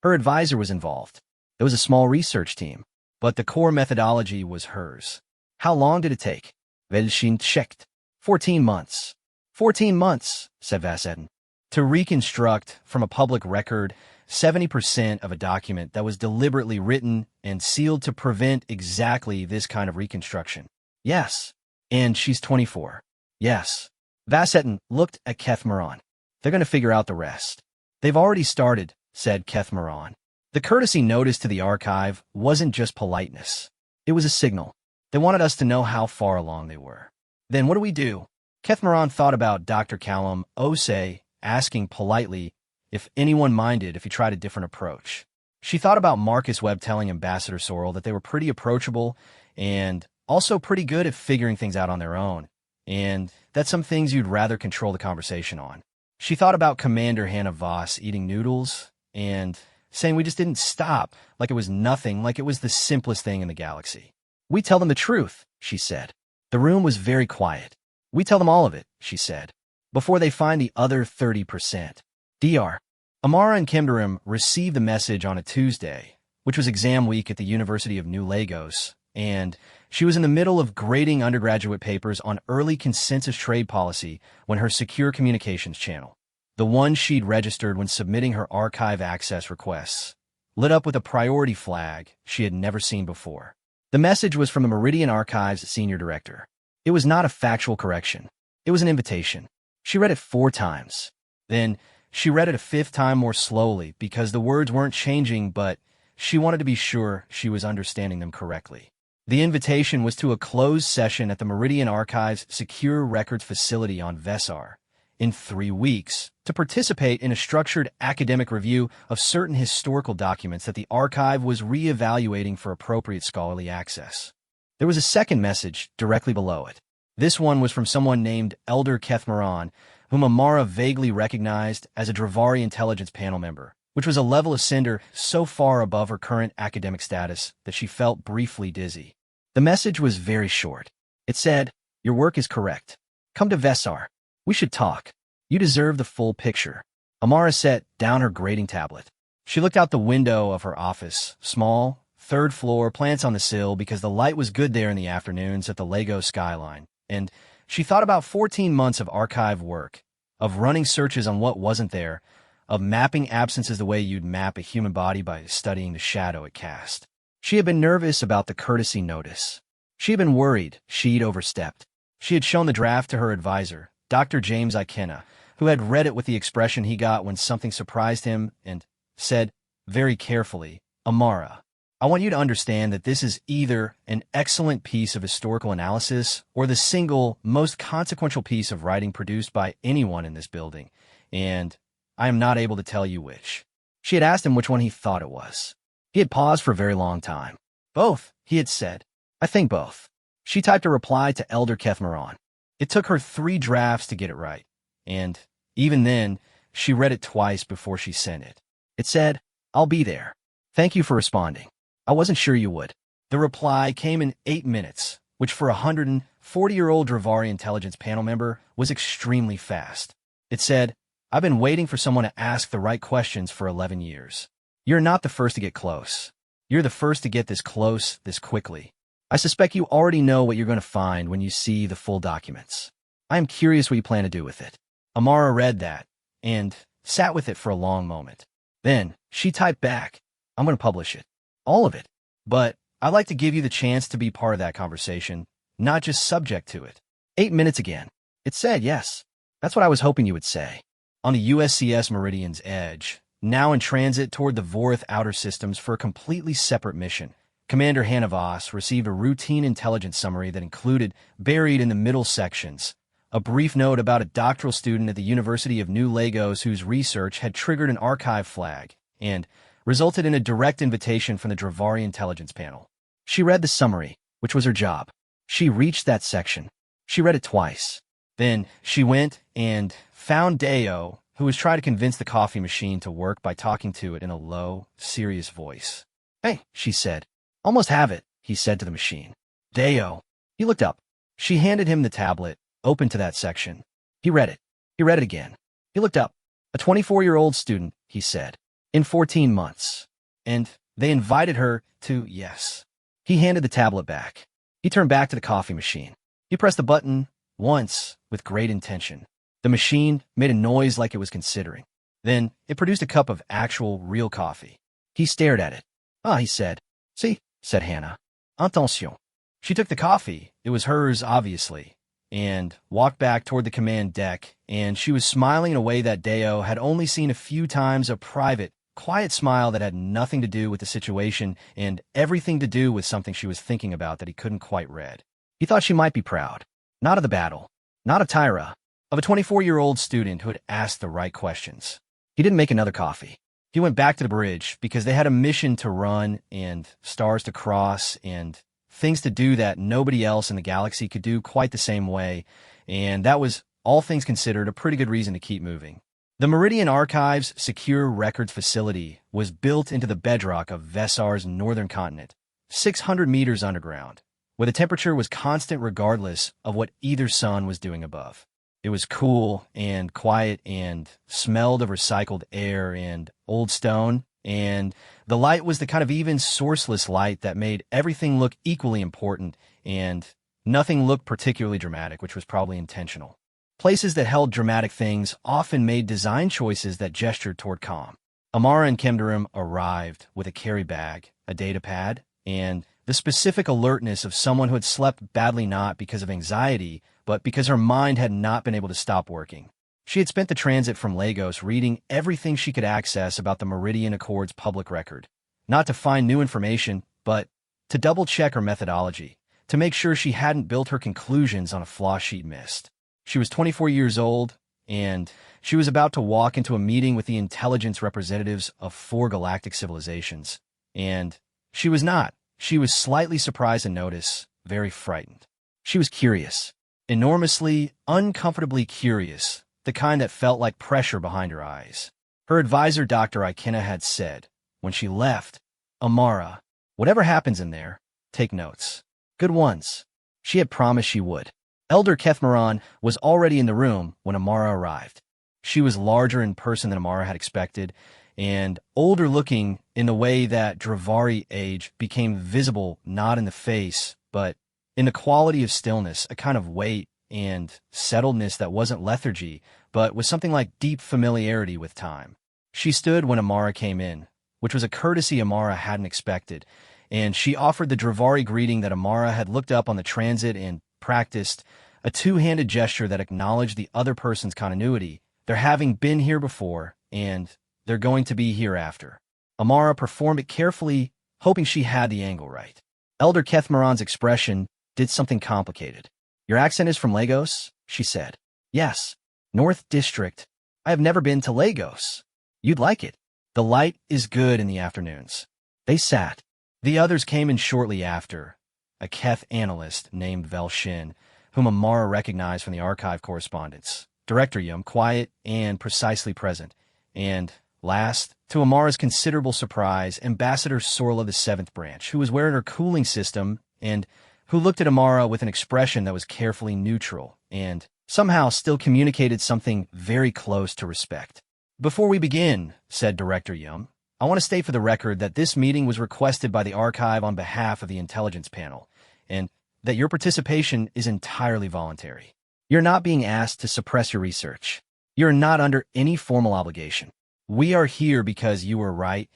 Speaker 1: Her advisor was involved. There was a small research team, but the core methodology was hers. How long did it take?" Velshin checked. 14 months. 14 months, said Vasseton. To reconstruct from a public record 70% of a document that was deliberately written and sealed to prevent exactly this kind of reconstruction. Yes. And she's 24. Yes. Vasseton looked at Kethmaron. They're going to figure out the rest. They've already started, said Kethmaron. The courtesy notice to the archive wasn't just politeness. It was a signal. They wanted us to know how far along they were. Then what do we do? Kethmaron thought about Dr. Callum Osei asking politely if anyone minded if he tried a different approach. She thought about Marcus Webb telling Ambassador Sorrell that they were pretty approachable and also pretty good at figuring things out on their own, and that some things you'd rather control the conversation on. She thought about Commander Hannah Voss eating noodles and saying we just didn't stop, like it was nothing, like it was the simplest thing in the galaxy. We tell them the truth, she said. The room was very quiet. We tell them all of it, she said, before they find the other 30%. Dr. Amara and Kimdarim received the message on a Tuesday, which was exam week at the University of New Lagos, and she was in the middle of grading undergraduate papers on early consensus trade policy when her secure communications channel, the one she'd registered when submitting her archive access requests, lit up with a priority flag she had never seen before. The message was from the Meridian Archives senior director. It was not a factual correction. It was an invitation. She read it 4 times. Then she read it a 5th time more slowly because the words weren't changing, but she wanted to be sure she was understanding them correctly. The invitation was to a closed session at the Meridian Archives Secure Records Facility on Vessar in 3 weeks to participate in a structured academic review of certain historical documents that the archive was re-evaluating for appropriate scholarly access. There was a second message directly below it. This one was from someone named Elder Kethmaron, whom Amara vaguely recognized as a Dravari intelligence panel member, which was a level ascender so far above her current academic status that she felt briefly dizzy. The message was very short. It said, "Your work is correct. Come to Vessar. We should talk. You deserve the full picture." Amara set down her grading tablet. She looked out the window of her office, small, 3rd floor, plants on the sill because the light was good there in the afternoons at the Lagos skyline, and she thought about 14 months of archive work, of running searches on what wasn't there, of mapping absences the way you'd map a human body by studying the shadow it cast. She had been nervous about the courtesy notice. She had been worried she'd overstepped. She had shown the draft to her advisor, Dr. James Ikena, who had read it with the expression he got when something surprised him and said, very carefully, "Amara, I want you to understand that this is either an excellent piece of historical analysis or the single most consequential piece of writing produced by anyone in this building, and I am not able to tell you which." She had asked him which one he thought it was. He had paused for a very long time. "Both," he had said. "I think both." She typed a reply to Elder Kethmaron. It took her 3 drafts to get it right, and even then, she read it twice before she sent it. It said, "I'll be there. Thank you for responding. I wasn't sure you would." The reply came in 8 minutes, which for a 140-year-old Dravari intelligence panel member was extremely fast. It said, "I've been waiting for someone to ask the right questions for 11 years. You're not the first to get close. You're the first to get this close this quickly. I suspect you already know what you're going to find when you see the full documents. I am curious what you plan to do with it." Amara read that and sat with it for a long moment. Then she typed back, "I'm going to publish it. All of it. But I'd like to give you the chance to be part of that conversation, not just subject to it." 8 minutes again. It said, "Yes. That's what I was hoping you would say." On the USCS Meridian's edge, now in transit toward the Vorith Outer Systems for a completely separate mission, Commander Hannah Voss received a routine intelligence summary that included, buried in the middle sections, a brief note about a doctoral student at the University of New Lagos whose research had triggered an archive flag and resulted in a direct invitation from the Dravari intelligence panel. She read the summary, which was her job. She reached that section. She read it twice. Then she went and found Deo, who was trying to convince the coffee machine to work by talking to it in a low, serious voice. "Hey," she said. "Almost have it," he said to the machine. "Deo." He looked up. She handed him the tablet, open to that section. He read it. He read it again. He looked up. "A 24-year-old student," he said. "In 14 months. And they invited her to, yes." He handed the tablet back. He turned back to the coffee machine. He pressed the button once with great intention. The machine made a noise like it was considering. Then it produced a cup of actual, real coffee. He stared at it. "Ah," he said. "Si," said Hannah. "Attention." She took the coffee. It was hers, obviously. and walked back toward the command deck, and she was smiling in a way that Deo had only seen a few times, a private, quiet smile that had nothing to do with the situation and everything to do with something she was thinking about that he couldn't quite read. He thought she might be proud, not of the battle, not of Tyra, of a 24-year-old student who had asked the right questions. He didn't make another coffee. He went back to the bridge because they had a mission to run and stars to cross and things to do that nobody else in the galaxy could do quite the same way, and that was, all things considered, a pretty good reason to keep moving. The Meridian Archive's secure records facility was built into the bedrock of Vesar's northern continent, 600 meters underground, where the temperature was constant regardless of what either sun was doing above. It was cool and quiet and smelled of recycled air and old stone, and the light was the kind of even sourceless light that made everything look equally important, and nothing looked particularly dramatic, which was probably intentional. Places that held dramatic things often made design choices that gestured toward calm. Amara and Kemdarim arrived with a carry bag, a data pad, and the specific alertness of someone who had slept badly not because of anxiety, but because her mind had not been able to stop working. She had spent the transit from Lagos reading everything she could access about the Meridian Accord's public record, not to find new information, but to double-check her methodology, to make sure she hadn't built her conclusions on a flaw she'd missed. She was 24 years old, and she was about to walk into a meeting with the intelligence representatives of 4 galactic civilizations. And she was not. She was slightly surprised to notice, very frightened. She was curious, enormously, uncomfortably curious, the kind that felt like pressure behind her eyes. Her advisor, Dr. Ikena, had said, when she left, Amara, whatever happens in there, take notes. Good ones. She had promised she would. Elder Kethmaran was already in the room when Amara arrived. She was larger in person than Amara had expected, and older-looking in the way that Dravari age became visible not in the face, but in the quality of stillness, a kind of weight and settledness that wasn't lethargy, but was something like deep familiarity with time. She stood when Amara came in, which was a courtesy Amara hadn't expected, and she offered the Dravari greeting that Amara had looked up on the transit and practiced, a two-handed gesture that acknowledged the other person's continuity, their having been here before, and they're going to be here after. Amara performed it carefully, hoping she had the angle right. Elder Kethmaran's expression did something complicated. Your accent is from Lagos? She said. Yes. North District. I have never been to Lagos. You'd like it. The light is good in the afternoons. They sat. The others came in shortly after. A Keth analyst named Velshin, whom Amara recognized from the archive correspondence. Director Yum, quiet and precisely present. And last, to Amara's considerable surprise, Ambassador Sorla the 7th Branch, who was wearing her cooling system and who looked at Amara with an expression that was carefully neutral and somehow still communicated something very close to respect. Before we begin, said Director Yum, I want to state for the record that this meeting was requested by the archive on behalf of the intelligence panel, and that your participation is entirely voluntary. You're not being asked to suppress your research. You're not under any formal obligation. We are here because you were right,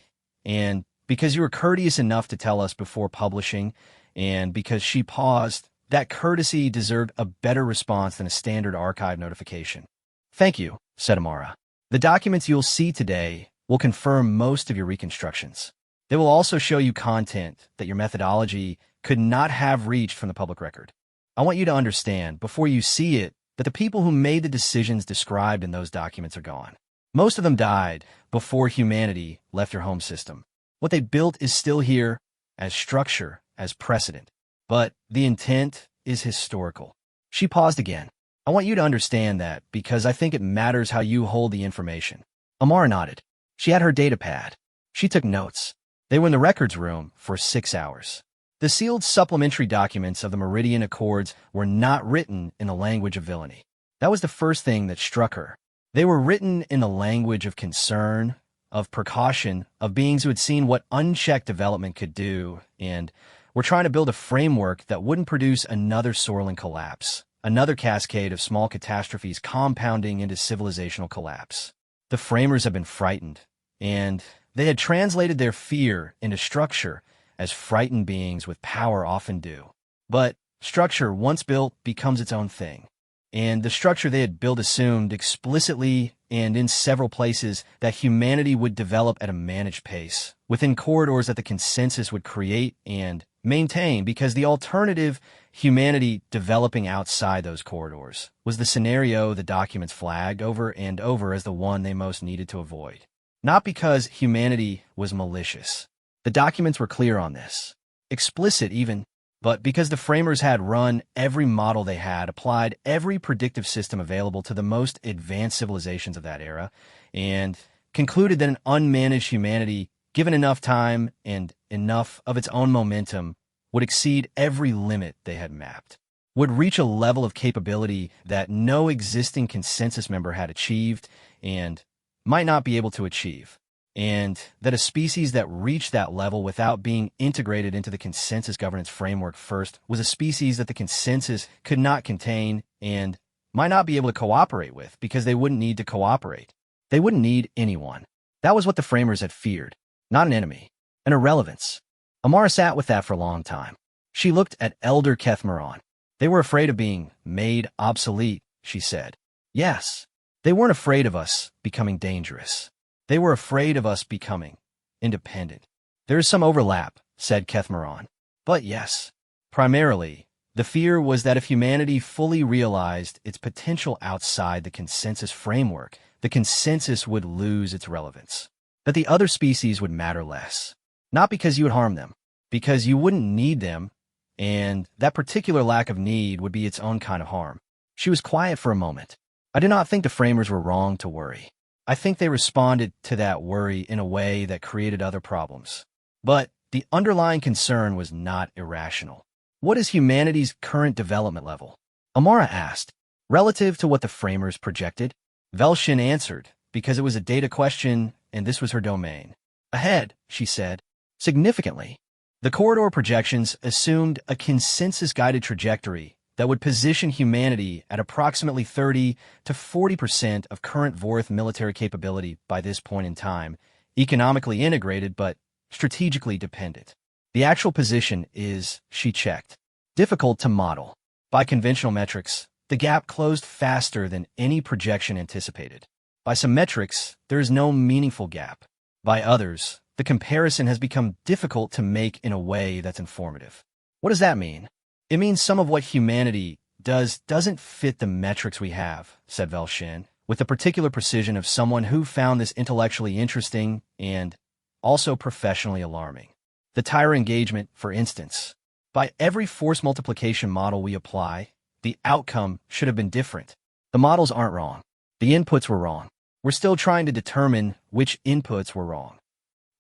Speaker 1: and because you were courteous enough to tell us before publishing, and because she paused, that courtesy deserved a better response than a standard archive notification. Thank you, said Amara. The documents you'll see today will confirm most of your reconstructions. They will also show you content that your methodology could not have reached from the public record. I want you to understand, before you see it, that the people who made the decisions described in those documents are gone. Most of them died before humanity left your home system. What they built is still here, as structure, as precedent. But the intent is historical. She paused again. I want you to understand that, because I think it matters how you hold the information. Amara nodded. She had her data pad. She took notes. They were in the records room for 6 hours. The sealed supplementary documents of the Meridian Accords were not written in the language of villainy. That was the first thing that struck her. They were written in the language of concern, of precaution, of beings who had seen what unchecked development could do, and were trying to build a framework that wouldn't produce another Sorlin collapse, another cascade of small catastrophes compounding into civilizational collapse. The framers had been frightened, and they had translated their fear into structure, as frightened beings with power often do. But Structure, once built, becomes its own thing. And the structure they had built assumed explicitly and in several places that humanity would develop at a managed pace, within corridors that the consensus would create and maintain, because the alternative, humanity developing outside those corridors, was the scenario the documents flagged over and over as the one they most needed to avoid. Not because humanity was malicious. The documents were clear on this. Explicit even, but because the framers had run every model they had, applied every predictive system available to the most advanced civilizations of that era, and concluded that an unmanaged humanity, given enough time and enough of its own momentum, would exceed every limit they had mapped, would reach a level of capability that no existing consensus member had achieved and might not be able to achieve, and that a species that reached that level without being integrated into the consensus governance framework first was a species that the consensus could not contain and might not be able to cooperate with because they wouldn't need to cooperate. They wouldn't need anyone. That was what the framers had feared, not an enemy, an irrelevance. Amara sat with that for a long time. She looked at Elder Kethmaron. They were afraid of being made obsolete, she said. Yes, they weren't afraid of us becoming dangerous. They were afraid of us becoming independent. There is some overlap, said Kethmaron. But yes, primarily, the fear was that if humanity fully realized its potential outside the consensus framework, the consensus would lose its relevance. That the other species would matter less. Not because you would harm them, because you wouldn't need them, and that particular lack of need would be its own kind of harm. She was quiet for a moment. I do not think the framers were wrong to worry. I think they responded to that worry in a way that created other problems. But the underlying concern was not irrational. What is humanity's current development level? Amara asked. Relative to what the framers projected? Velshin answered, because it was a data question and this was her domain. Ahead, she said. Significantly. The corridor projections assumed a consensus-guided trajectory that would position humanity at approximately 30 to 40% of current Vorith military capability by this point in time, economically integrated but strategically dependent. The actual position is, she checked, difficult to model. By conventional metrics, the gap closed faster than any projection anticipated. By some metrics, there is no meaningful gap. By others, the comparison has become difficult to make in a way that's informative. What does that mean? It means some of what humanity doesn't fit the metrics we have, said Velshin, with the particular precision of someone who found this intellectually interesting and also professionally alarming. The Tyra engagement, for instance. By every force multiplication model we apply, the outcome should have been different. The models aren't wrong. The inputs were wrong. We're still trying to determine which inputs were wrong.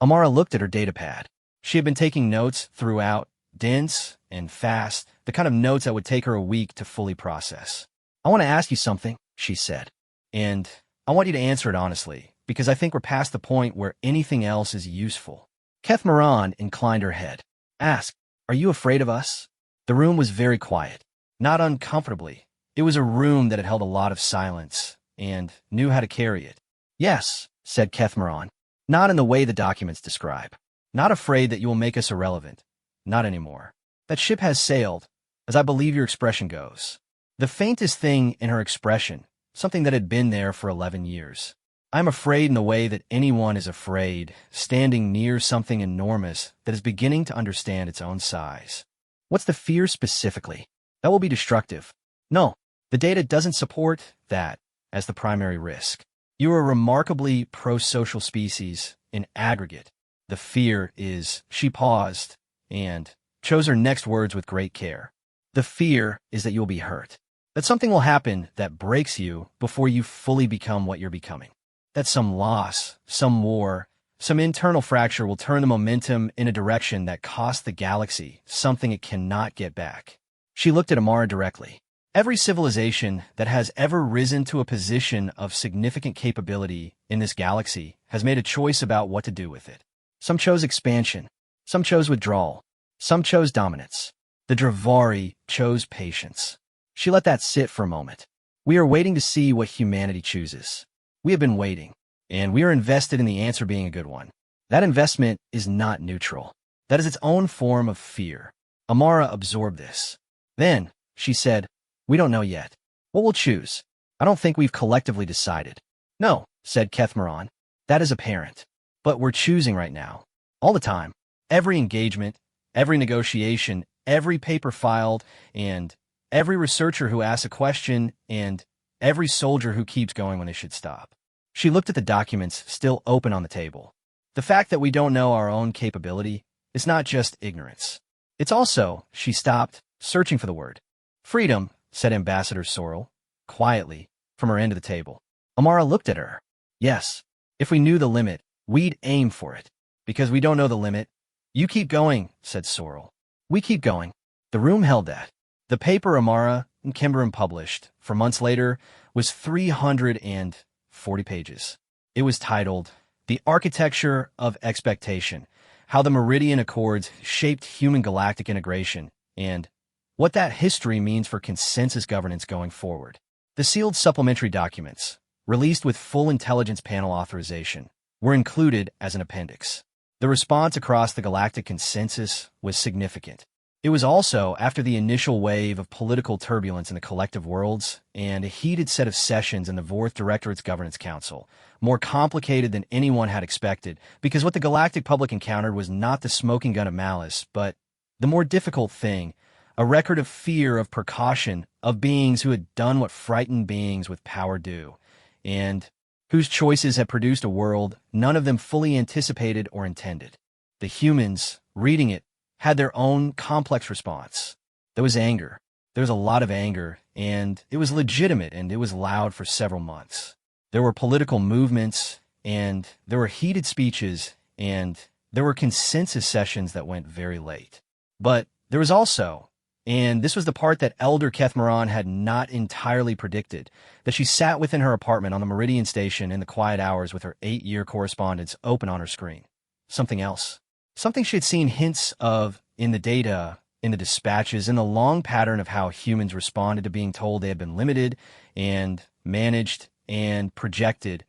Speaker 1: Amara looked at her datapad. She had been taking notes throughout, dense and fast, the kind of notes that would take her a week to fully process. I want to ask you something, she said. And I want you to answer it honestly, because I think we're past the point where anything else is useful. Kethmaron inclined her head. Ask, are you afraid of us? The room was very quiet. Not uncomfortably. It was a room that had held a lot of silence, and knew how to carry it. Yes, said Kethmaron. Not in the way the documents describe. Not afraid that you will make us irrelevant. Not anymore. That ship has sailed, as I believe your expression goes. The faintest thing in her expression, something that had been there for 11 years. I'm afraid in the way that anyone is afraid, standing near something enormous that is beginning to understand its own size. What's the fear specifically? That will be destructive. No, the data doesn't support that as the primary risk. You are a remarkably pro-social species in aggregate. The fear is, she paused, and chose her next words with great care. The fear is that you'll be hurt. That something will happen that breaks you before you fully become what you're becoming. That some loss, some war, some internal fracture will turn the momentum in a direction that costs the galaxy something it cannot get back. She looked at Amara directly. Every civilization that has ever risen to a position of significant capability in this galaxy has made a choice about what to do with it. Some chose expansion. Some chose withdrawal. Some chose dominance. The Dravari chose patience. She let that sit for a moment. We are waiting to see what humanity chooses. We have been waiting, and we are invested in the answer being a good one. That investment is not neutral. That is its own form of fear. Amara absorbed this. Then, she said, "We don't know yet. What we'll choose. I don't think we've collectively decided." "No," said Kethmaron. "That is apparent. But we're choosing right now. All the time. Every engagement, every negotiation, every paper filed, and every researcher who asks a question, and every soldier who keeps going when they should stop." She looked at the documents still open on the table. The fact that we don't know our own capability is not just ignorance. It's also, she stopped, searching for the word. "Freedom," said Ambassador Sorrel, quietly, from her end of the table. Amara looked at her. "Yes, if we knew the limit, we'd aim for it. Because we don't know the limit." "You keep going," said Sorrel. "We keep going." The room held that. The paper Amara and Kimberin published, for months later, was 340 pages. It was titled, "The Architecture of Expectation, How the Meridian Accords Shaped Human Galactic Integration, and What That History Means for Consensus Governance Going Forward." The sealed supplementary documents, released with full intelligence panel authorization, were included as an appendix. The response across the galactic consensus was significant. It was also after the initial wave of political turbulence in the collective worlds and a heated set of sessions in the Vorth Directorate's Governance Council, more complicated than anyone had expected, because what the galactic public encountered was not the smoking gun of malice, but the more difficult thing, a record of fear, of precaution, of beings who had done what frightened beings with power do, and whose choices had produced a world none of them fully anticipated or intended. The humans, reading it, had their own complex response. There was anger. There was a lot of anger, and it was legitimate, and it was loud for several months. There were political movements, and there were heated speeches, and there were consensus sessions that went very late. But there was also, and this was the part that Elder Kethmaron had not entirely predicted, that she sat within her apartment on the Meridian Station in the quiet hours with her 8-year correspondence open on her screen. Something else. Something she had seen hints of in the data, in the dispatches, in the long pattern of how humans responded to being told they had been limited and managed and projected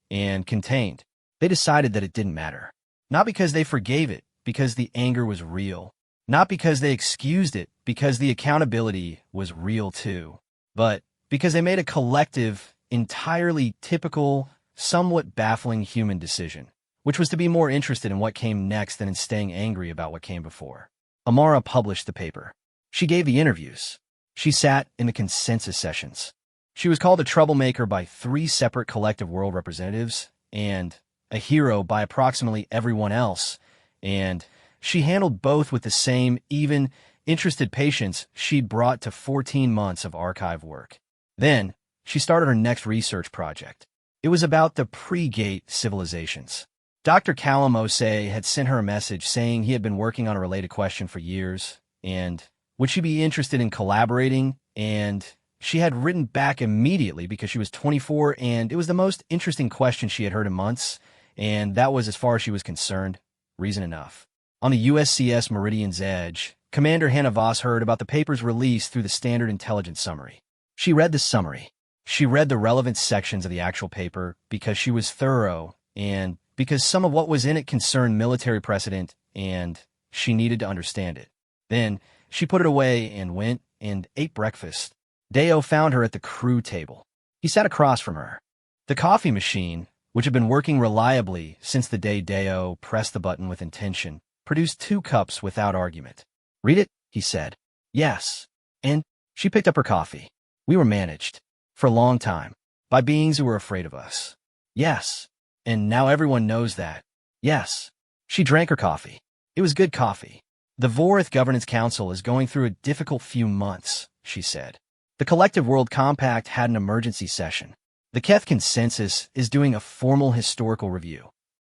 Speaker 1: and contained. They decided that it didn't matter. Not because they forgave it, because the anger was real. Not because they excused it, because the accountability was real too. But because they made a collective, entirely typical, somewhat baffling human decision, which was to be more interested in what came next than in staying angry about what came before. Amara published the paper. She gave the interviews. She sat in the consensus sessions. She was called a troublemaker by 3 separate collective world representatives and a hero by approximately everyone else, and she handled both with the same, even, interested patience she'd brought to 14 months of archive work. Then, she started her next research project. It was about the pre-Gate civilizations. Dr. Callum Osei had sent her a message saying he had been working on a related question for years, and would she be interested in collaborating, and she had written back immediately because she was 24, and it was the most interesting question she had heard in months, and that was, as far as she was concerned, reason enough. On the USCS Meridian's edge, Commander Hannah Voss heard about the paper's release through the Standard Intelligence Summary. She read the summary. She read the relevant sections of the actual paper because she was thorough and because some of what was in it concerned military precedent, and she needed to understand it. Then, she put it away and went and ate breakfast. Deo found her at the crew table. He sat across from her. The coffee machine, which had been working reliably since the day Deo pressed the button with intention, produced 2 cups without argument. "Read it?" he said. "Yes." And she picked up her coffee. "We were managed, for a long time, by beings who were afraid of us." "Yes. And now everyone knows that." "Yes." She drank her coffee. It was good coffee. "The Vorth Governance Council is going through a difficult few months," she said. "The Collective World Compact had an emergency session. The Keth Consensus is doing a formal historical review."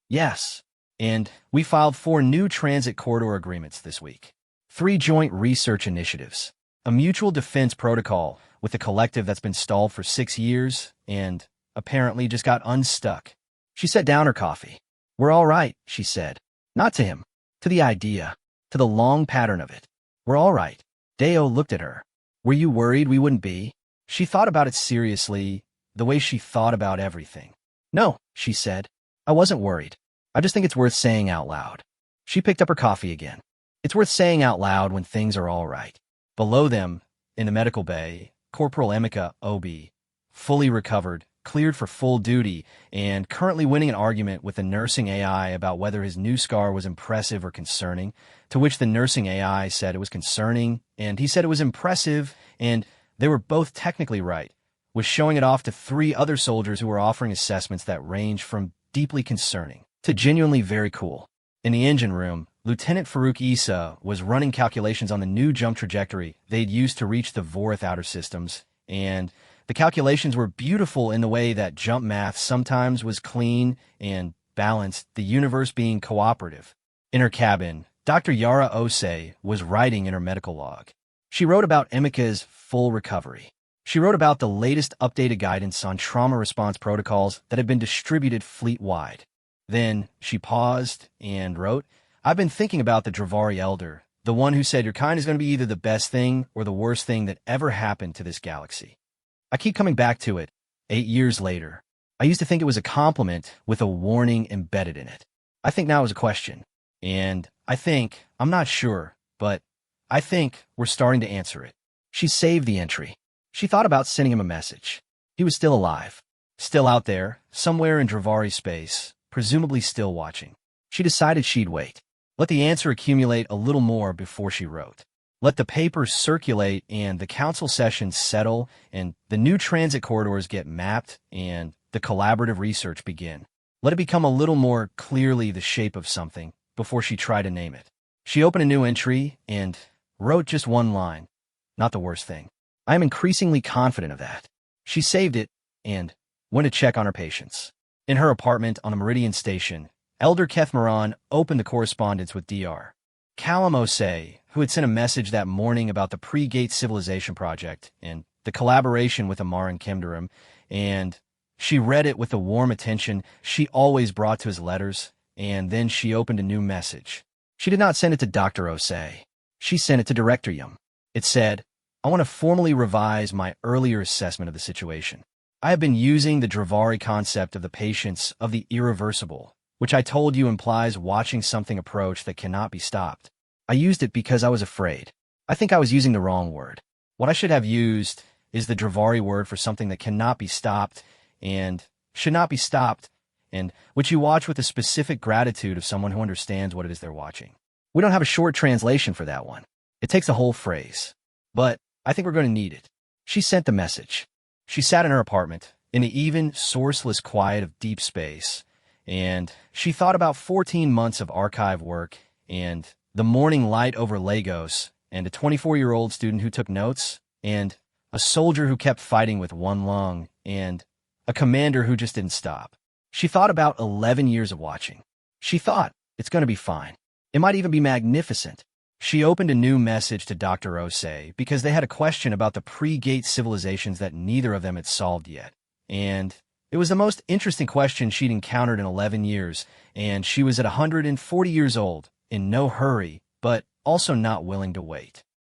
Speaker 1: "Yes. And we filed 4 new transit corridor agreements this week. 3 joint research initiatives. A mutual defense protocol with the collective that's been stalled for 6 years and apparently just got unstuck." She set down her coffee. "We're all right," she said. Not to him. To the idea. To the long pattern of it. "We're all right." Deo looked at her. "Were you worried we wouldn't be?" She thought about it seriously, the way she thought about everything. "No," she said. "I wasn't worried. I just think it's worth saying out loud." She picked up her coffee again. "It's worth saying out loud when things are all right." Below them, in the medical bay, Corporal Emeka Obi, fully recovered, cleared for full duty, and currently winning an argument with the nursing AI about whether his new scar was impressive or concerning, to which the nursing AI said it was concerning, and he said it was impressive, and they were both technically right, was showing it off to 3 other soldiers who were offering assessments that ranged from deeply concerning to genuinely very cool. In the engine room, Lieutenant Farouk Issa was running calculations on the new jump trajectory they'd used to reach the Vorith outer systems, and the calculations were beautiful in the way that jump math sometimes was clean and balanced, the universe being cooperative. In her cabin, Dr. Yara Osei was writing in her medical log. She wrote about Emeka's full recovery. She wrote about the latest updated guidance on trauma response protocols that had been distributed fleet-wide. Then she paused and wrote, "I've been thinking about the Dravari Elder, the one who said your kind is going to be either the best thing or the worst thing that ever happened to this galaxy. I keep coming back to it 8 years later. I used to think it was a compliment with a warning embedded in it. I think now it's a question. And I'm not sure, but I think we're starting to answer it." She saved the entry. She thought about sending him a message. He was still alive, still out there, somewhere in Dravari space, presumably still watching. She decided she'd wait. Let the answer accumulate a little more before she wrote. Let the papers circulate and the council sessions settle and the new transit corridors get mapped and the collaborative research begin. Let it become a little more clearly the shape of something before she tried to name it. She opened a new entry and wrote just one line. Not the worst thing. I am increasingly confident of that. She saved it and went to check on her patients. In her apartment on the Meridian Station, Elder Kethmaran opened the correspondence with Dr. Callum Osei, who had sent a message that morning about the pre-Gate Civilization Project and the collaboration with Amaran Kemdarim, and she read it with the warm attention she always brought to his letters, and then she opened a new message. She did not send it to Dr. Osei. She sent it to Director Yum. It said, "I want to formally revise my earlier assessment of the situation. I have been using the Dravari concept of the patience of the irreversible, which I told you implies watching something approach that cannot be stopped. I used it because I was afraid. I think I was using the wrong word. What I should have used is the Dravari word for something that cannot be stopped and should not be stopped, and which you watch with a specific gratitude of someone who understands what it is they're watching. We don't have a short translation for that one. It takes a whole phrase. But I think we're going to need it." She sent the message. She sat in her apartment, in the even, sourceless quiet of deep space, and she thought about 14 months of archive work, and the morning light over Lagos, and a 24-year-old student who took notes, and a soldier who kept fighting with one lung, and a commander who just didn't stop. She thought about 11 years of watching. She thought, it's going to be fine. It might even be magnificent. She opened a new message to Dr. Osei because they had a question about the pre-Gate civilizations that neither of them had solved yet. And it was the most interesting question she'd encountered in 11 years, and she was at 140 years old, in no hurry, but also not willing to wait.